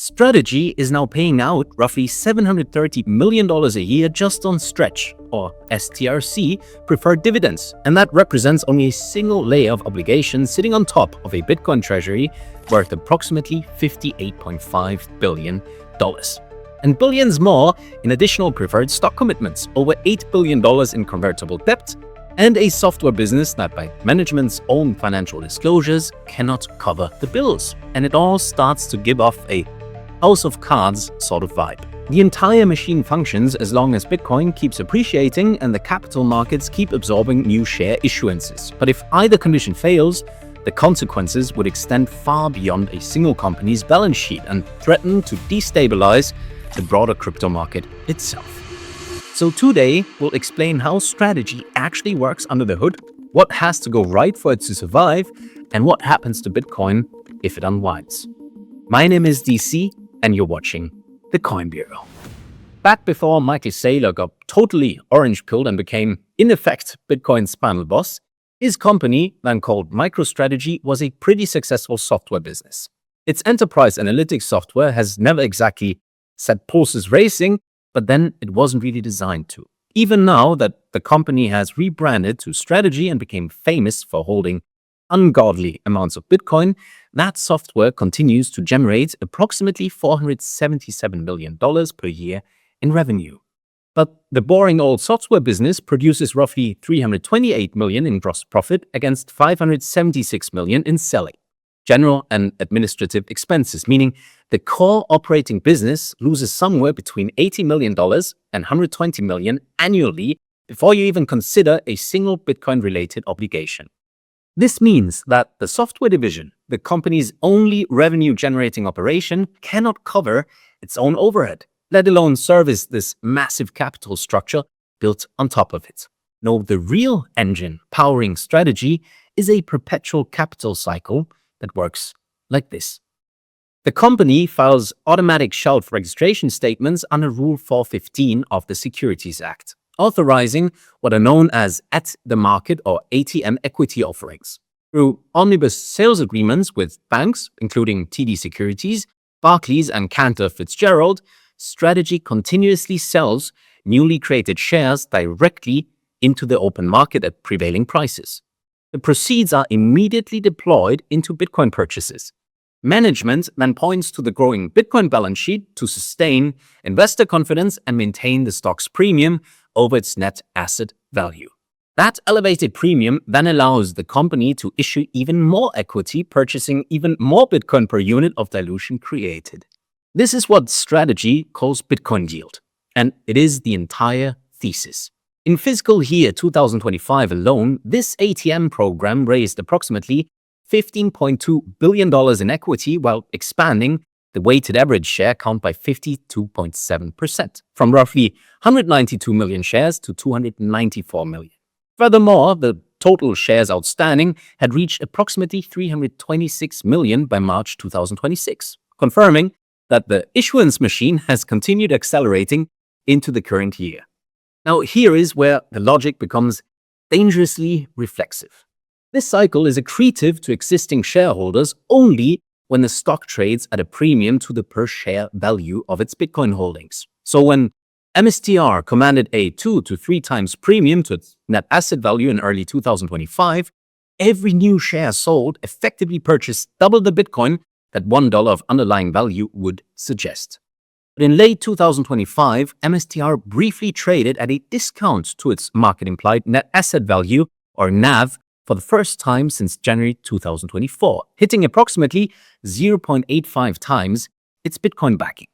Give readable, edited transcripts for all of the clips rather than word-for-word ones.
Strategy is now paying out roughly $730 million a year just on Stretch, or STRC, preferred dividends, and that represents only a single layer of obligation sitting on top of a Bitcoin treasury worth approximately $58.5 billion. And billions more in additional preferred stock commitments, over $8 billion in convertible debt, and a software business that by management's own financial disclosures cannot cover the bills. And it all starts to give off a House of Cards sort of vibe. The entire machine functions as long as Bitcoin keeps appreciating and the capital markets keep absorbing new share issuances. But if either condition fails, the consequences would extend far beyond a single company's balance sheet and threaten to destabilize the broader crypto market itself. So today, we'll explain how strategy actually works under the hood, what has to go right for it to survive, and what happens to Bitcoin if it unwinds. My name is DC, and you're watching The Coin Bureau. Back before Michael Saylor got totally orange-pilled and became, in effect, Bitcoin's final boss, his company, then called MicroStrategy, was a pretty successful software business. Its enterprise analytics software has never exactly set pulses racing, but then it wasn't really designed to. Even now that the company has rebranded to Strategy and became famous for holding ungodly amounts of Bitcoin, that software continues to generate approximately $477 million per year in revenue. But the boring old software business produces roughly $328 million in gross profit against $576 million in selling, general and administrative expenses, meaning the core operating business loses somewhere between $80 million and $120 million annually before you even consider a single Bitcoin-related obligation. This means that the software division, the company's only revenue-generating operation, cannot cover its own overhead, let alone service this massive capital structure built on top of it. No, the real engine powering Strategy is a perpetual capital cycle that works like this. The company files automatic shelf registration statements under Rule 415 of the Securities Act, authorizing what are known as at-the-market or ATM equity offerings. Through omnibus sales agreements with banks, including TD Securities, Barclays, and Cantor Fitzgerald, Strategy continuously sells newly created shares directly into the open market at prevailing prices. The proceeds are immediately deployed into Bitcoin purchases. Management then points to the growing Bitcoin balance sheet to sustain investor confidence and maintain the stock's premium over its net asset value. That elevated premium then allows the company to issue even more equity, purchasing even more Bitcoin per unit of dilution created. This is what Strategy calls Bitcoin yield, and it is the entire thesis. In fiscal year 2025 alone, this ATM program raised approximately $15.2 billion in equity while expanding the weighted average share count by 52.7%, from roughly 192 million shares to 294 million. Furthermore, the total shares outstanding had reached approximately 326 million by March 2026, confirming that the issuance machine has continued accelerating into the current year. Now, here is where the logic becomes dangerously reflexive. This cycle is accretive to existing shareholders only when the stock trades at a premium to the per-share value of its Bitcoin holdings. So when MSTR commanded a 2 to 3 times premium to its net asset value in early 2025, every new share sold effectively purchased double the Bitcoin that $1 of underlying value would suggest. But in late 2025, MSTR briefly traded at a discount to its market-implied net asset value, or NAV, for the first time since January 2024, hitting approximately 0.85 times its Bitcoin backing.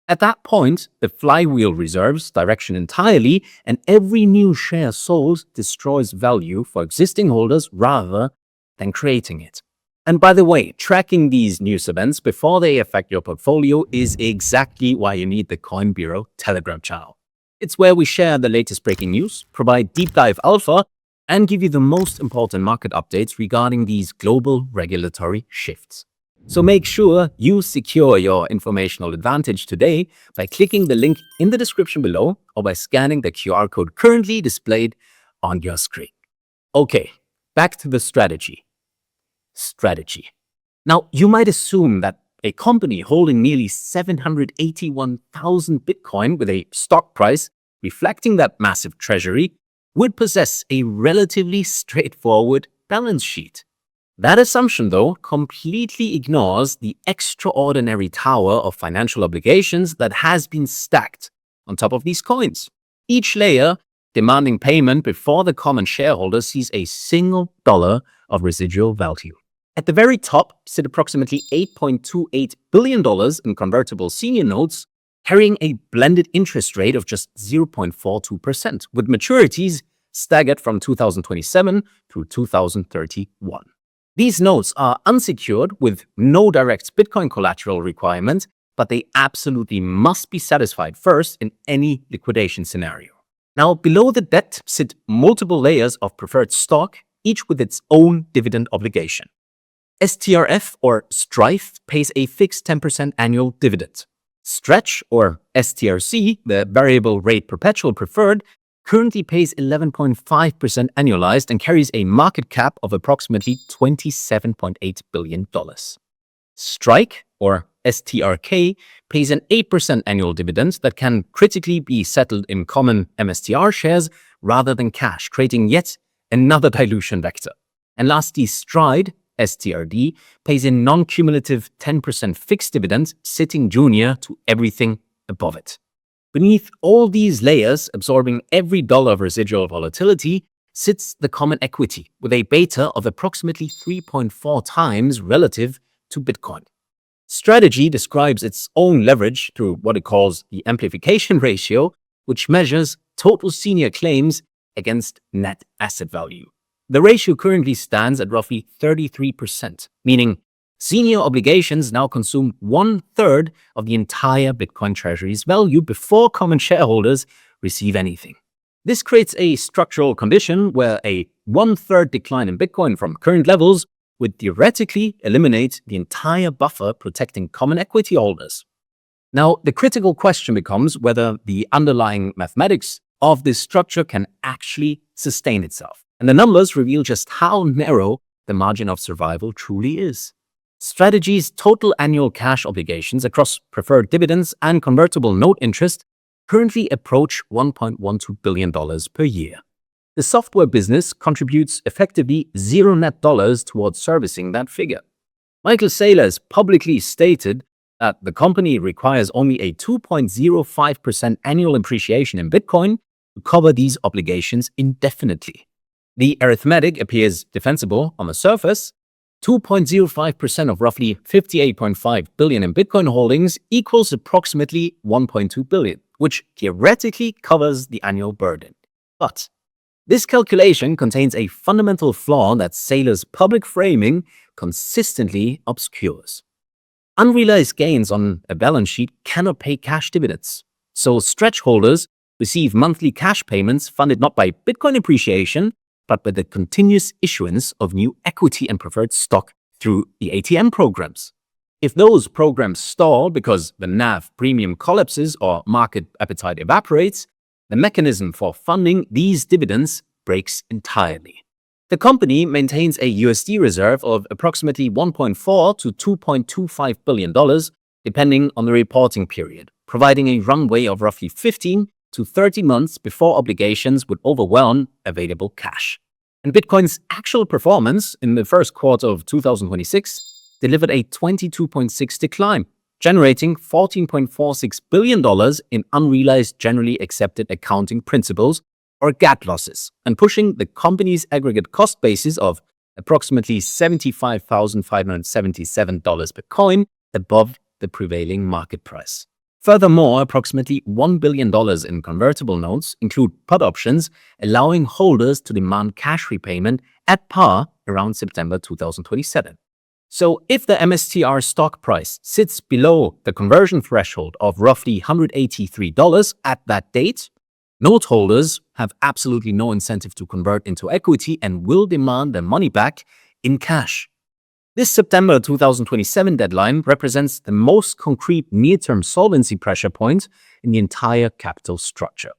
At that point, the flywheel reserves direction entirely, and every new share sold destroys value for existing holders rather than creating it. And by the way, tracking these news events before they affect your portfolio is exactly why you need the Coin Bureau Telegram channel. It's where we share the latest breaking news, provide deep dive alpha, and give you the most important market updates regarding these global regulatory shifts. So make sure you secure your informational advantage today by clicking the link in the description below or by scanning the QR code currently displayed on your screen. Okay, back to the strategy. Now, you might assume that A company holding nearly 781,000 Bitcoin with a stock price reflecting that massive treasury would possess a relatively straightforward balance sheet. That assumption, though, completely ignores the extraordinary tower of financial obligations that has been stacked on top of these coins. Each layer demanding payment before the common shareholder sees a single dollar of residual value. At the very top sit approximately $8.28 billion in convertible senior notes, carrying a blended interest rate of just 0.42%, with maturities staggered from 2027 through 2031. These notes are unsecured with no direct Bitcoin collateral requirement, but they absolutely must be satisfied first in any liquidation scenario. Now, below the debt sit multiple layers of preferred stock, each with its own dividend obligation. STRF or Strife pays a fixed 10% annual dividend. Stretch or STRC, the variable rate perpetual preferred, currently pays 11.5% annualized and carries a market cap of approximately $27.8 billion. Strike, or STRK, pays an 8% annual dividend that can critically be settled in common MSTR shares rather than cash, creating yet another dilution vector. And lastly, Stride, STRD, pays a non-cumulative 10% fixed dividend, sitting junior to everything above it. Beneath all these layers, absorbing every dollar of residual volatility, sits the common equity, with a beta of approximately 3.4 times relative to Bitcoin. Strategy describes its own leverage through what it calls the amplification ratio, which measures total senior claims against net asset value. The ratio currently stands at roughly 33%, meaning senior obligations now consume 1/3 of the entire Bitcoin treasury's value before common shareholders receive anything. This creates a structural condition where a 1/3 decline in Bitcoin from current levels would theoretically eliminate the entire buffer protecting common equity holders. Now, the critical question becomes whether the underlying mathematics of this structure can actually sustain itself. And the numbers reveal just how narrow the margin of survival truly is. Strategy's total annual cash obligations across preferred dividends and convertible note interest currently approach $1.12 billion per year. The software business contributes effectively $0 net towards servicing that figure. Michael Saylor has publicly stated that the company requires only a 2.05% annual appreciation in Bitcoin to cover these obligations indefinitely. The arithmetic appears defensible on the surface. 2.05% of roughly 58.5 billion in Bitcoin holdings equals approximately 1.2 billion, which theoretically covers the annual burden. But this calculation contains a fundamental flaw that Saylor's public framing consistently obscures. Unrealized gains on a balance sheet cannot pay cash dividends, so stretch holders receive monthly cash payments funded not by Bitcoin appreciation, but by the continuous issuance of new equity and preferred stock through the ATM programs. If those programs stall because the NAV premium collapses or market appetite evaporates, the mechanism for funding these dividends breaks entirely. The company maintains a USD reserve of approximately $1.4 to $2.25 billion, depending on the reporting period, providing a runway of roughly 15 to 30 months before obligations would overwhelm available cash. And Bitcoin's actual performance in the first quarter of 2026 delivered a 22.6% decline, generating $14.46 billion in unrealized generally accepted accounting principles, or GAAP losses, and pushing the company's aggregate cost basis of approximately $75,577 per coin above the prevailing market price. Furthermore, approximately $1 billion in convertible notes include put options, allowing holders to demand cash repayment at par around September 2027. So if the MSTR stock price sits below the conversion threshold of roughly $183 at that date, note holders have absolutely no incentive to convert into equity and will demand their money back in cash. This September 2027 deadline represents the most concrete near-term solvency pressure point in the entire capital structure.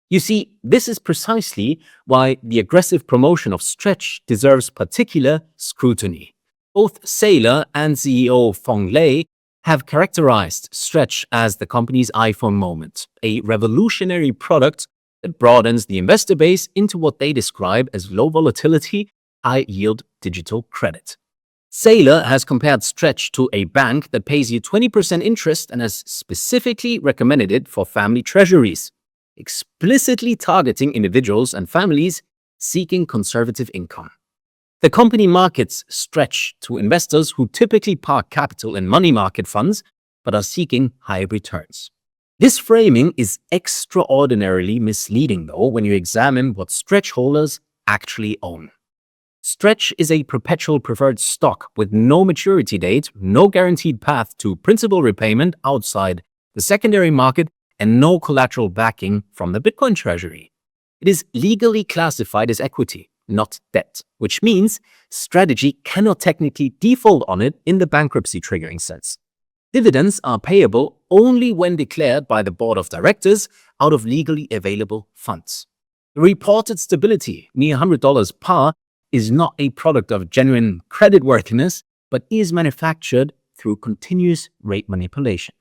You see, this is precisely why the aggressive promotion of Stretch deserves particular scrutiny. Both Saylor and CEO Fong Lei have characterized Stretch as the company's iPhone moment, a revolutionary product that broadens the investor base into what they describe as low volatility, high yield digital credit. Saylor has compared Stretch to a bank that pays you 20% interest and has specifically recommended it for family treasuries, explicitly targeting individuals and families seeking conservative income. The company markets Stretch to investors who typically park capital in money market funds but are seeking high returns. This framing is extraordinarily misleading, though, when you examine what Stretch holders actually own. Stretch is a perpetual preferred stock with no maturity date, no guaranteed path to principal repayment outside the secondary market, and no collateral backing from the Bitcoin Treasury. It is legally classified as equity, not debt, which means Strategy cannot technically default on it in the bankruptcy triggering sense. Dividends are payable only when declared by the board of directors out of legally available funds. The reported stability, near $100 par, is not a product of genuine creditworthiness, but is manufactured through continuous rate manipulation.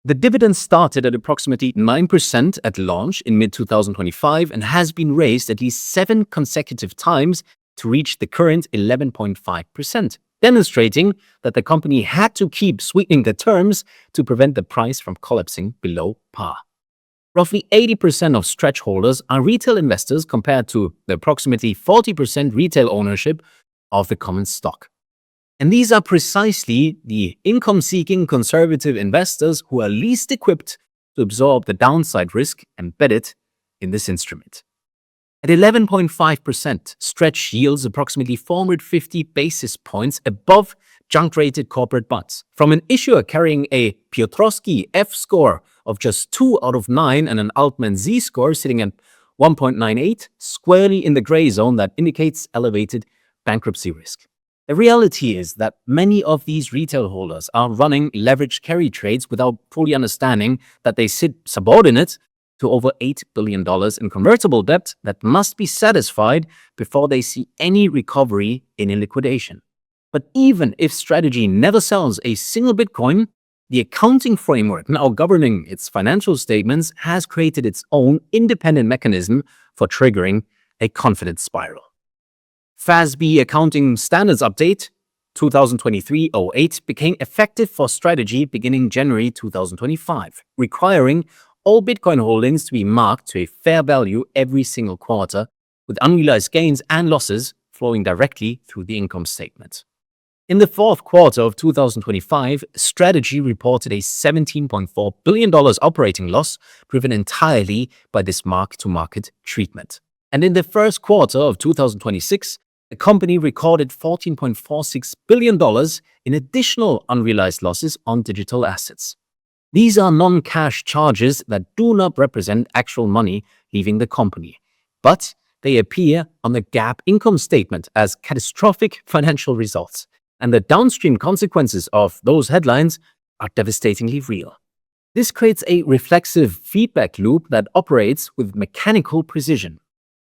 The dividend started at approximately 9% at launch in mid-2025 and has been raised at least 7 consecutive times to reach the current 11.5%, demonstrating that the company had to keep sweetening the terms to prevent the price from collapsing below par. Roughly 80% of Stretch holders are retail investors compared to the approximately 40% retail ownership of the common stock. And these are precisely the income-seeking conservative investors who are least equipped to absorb the downside risk embedded in this instrument. At 11.5%, Stretch yields approximately 450 basis points above junk-rated corporate bonds. From an issuer carrying a Piotrowski F score of just 2 out of 9 and an Altman Z score sitting at 1.98, squarely in the gray zone that indicates elevated bankruptcy risk. The reality is that many of these retail holders are running leveraged carry trades without fully understanding that they sit subordinate to over $8 billion in convertible debt that must be satisfied before they see any recovery in a liquidation. But even if Strategy never sells a single Bitcoin, the accounting framework now governing its financial statements has created its own independent mechanism for triggering a confidence spiral. FASB Accounting Standards Update 2023-08 became effective for Strategy beginning January 2025, requiring all Bitcoin holdings to be marked to a fair value every single quarter, with unrealized gains and losses flowing directly through the income statement. In the fourth quarter of 2025, Strategy reported a $17.4 billion operating loss driven entirely by this mark-to-market treatment. And in the first quarter of 2026, the company recorded $14.46 billion in additional unrealized losses on digital assets. These are non-cash charges that do not represent actual money leaving the company, but they appear on the GAAP income statement as catastrophic financial results, and the downstream consequences of those headlines are devastatingly real. This creates a reflexive feedback loop that operates with mechanical precision.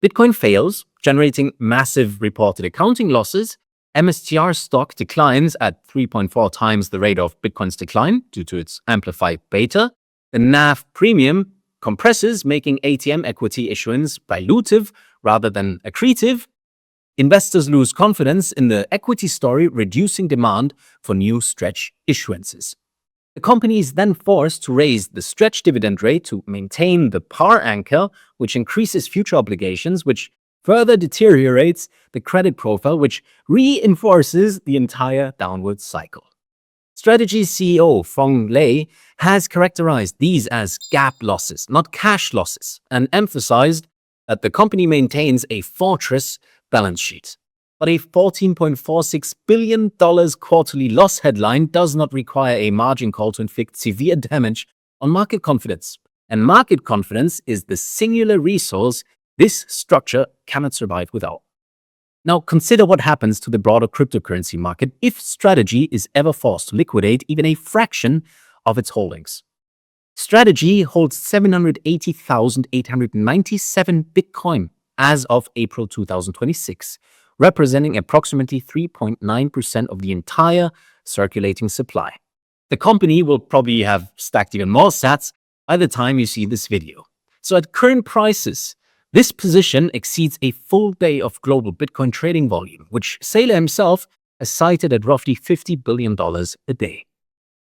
Bitcoin fails, generating massive reported accounting losses. MSTR stock declines at 3.4 times the rate of Bitcoin's decline due to its amplified beta. The NAV premium compresses, making ATM equity issuance dilutive rather than accretive. Investors lose confidence in the equity story, reducing demand for new Stretch issuances. The company is then forced to raise the Stretch dividend rate to maintain the par anchor, which increases future obligations, which further deteriorates the credit profile, which reinforces the entire downward cycle. Strategy's CEO, Fong Lei, has characterized these as GAAP losses, not cash losses, and emphasized that the company maintains a fortress balance sheet. But a $14.46 billion quarterly loss headline does not require a margin call to inflict severe damage on market confidence. And market confidence is the singular resource this structure cannot survive without. Now, consider what happens to the broader cryptocurrency market if Strategy is ever forced to liquidate even a fraction of its holdings. Strategy holds 780,897 Bitcoin as of April 2026, representing approximately 3.9% of the entire circulating supply. The company will probably have stacked even more sats by the time you see this video. So at current prices, this position exceeds a full day of global Bitcoin trading volume, which Saylor himself has cited at roughly $50 billion a day.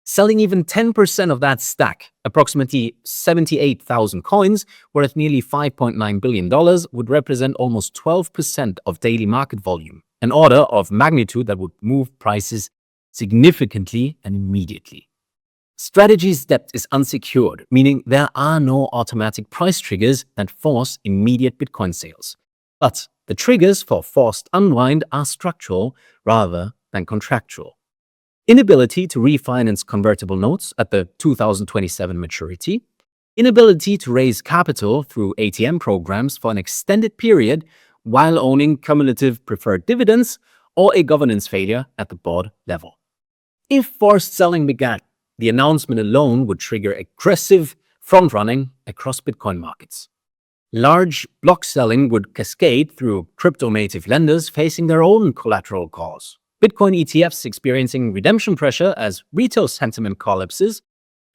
Selling even 10% of that stack, approximately 78,000 coins, worth nearly $5.9 billion, would represent almost 12% of daily market volume, an order of magnitude that would move prices significantly and immediately. Strategy's depth is unsecured, meaning there are no automatic price triggers that force immediate Bitcoin sales. But the triggers for forced unwind are structural rather than contractual. Inability to refinance convertible notes at the 2027 maturity, inability to raise capital through ATM programs for an extended period while owning cumulative preferred dividends, or a governance failure at the board level. If forced selling began, the announcement alone would trigger aggressive front-running across Bitcoin markets. Large block selling would cascade through crypto-native lenders facing their own collateral calls. Bitcoin ETFs experiencing redemption pressure as retail sentiment collapses,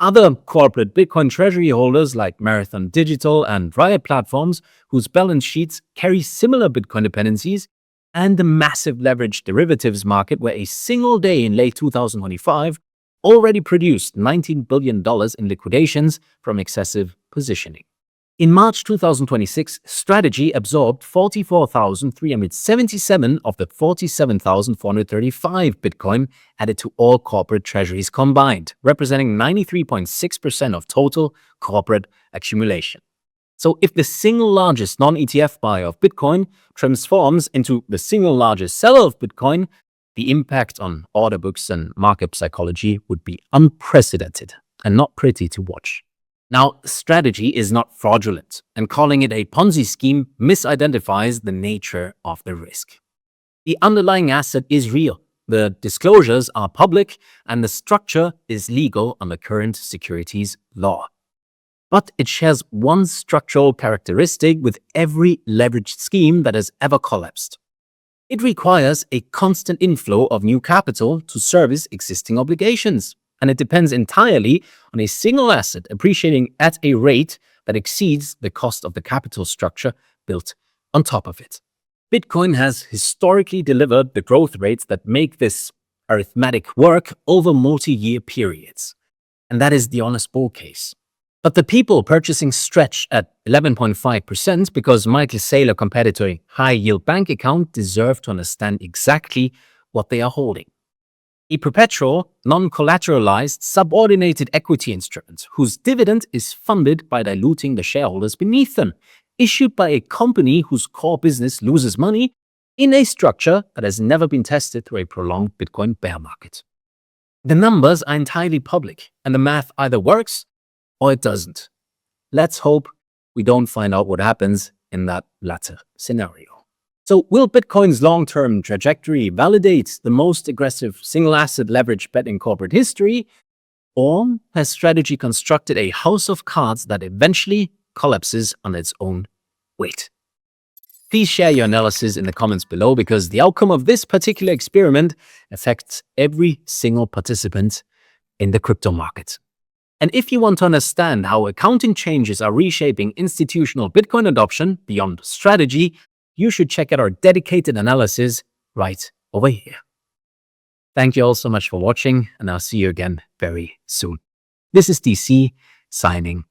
other corporate Bitcoin Treasury holders like Marathon Digital and Riot Platforms, whose balance sheets carry similar Bitcoin dependencies, and the massive leveraged derivatives market where a single day in late 2025 already produced $19 billion in liquidations from excessive positioning. In March 2026, Strategy absorbed 44,377 of the 47,435 Bitcoin added to all corporate treasuries combined, representing 93.6% of total corporate accumulation. So if the single largest non-ETF buyer of Bitcoin transforms into the single largest seller of Bitcoin, the impact on order books and market psychology would be unprecedented and not pretty to watch. Now, Strategy is not fraudulent, and calling it a Ponzi scheme misidentifies the nature of the risk. The underlying asset is real, the disclosures are public, and the structure is legal under current securities law. But it shares one structural characteristic with every leveraged scheme that has ever collapsed. It requires a constant inflow of new capital to service existing obligations, and it depends entirely on a single asset appreciating at a rate that exceeds the cost of the capital structure built on top of it. Bitcoin has historically delivered the growth rates that make this arithmetic work over multi-year periods, and that is the honest bull case. But the people purchasing Stretch at 11.5% because Michael Saylor compared to a high-yield bank account deserve to understand exactly what they are holding. A perpetual, non-collateralized, subordinated equity instrument whose dividend is funded by diluting the shareholders beneath them, issued by a company whose core business loses money in a structure that has never been tested through a prolonged Bitcoin bear market. The numbers are entirely public, and the math either works or it doesn't. Let's hope we don't find out what happens in that latter scenario. So will Bitcoin's long-term trajectory validate the most aggressive single-asset leverage bet in corporate history, or has Strategy constructed a house of cards that eventually collapses on its own weight? Please share your analysis in the comments below, because the outcome of this particular experiment affects every single participant in the crypto market. And if you want to understand how accounting changes are reshaping institutional Bitcoin adoption beyond Strategy, you should check out our dedicated analysis right over here. Thank you all so much for watching, and I'll see you again very soon. This is DC signing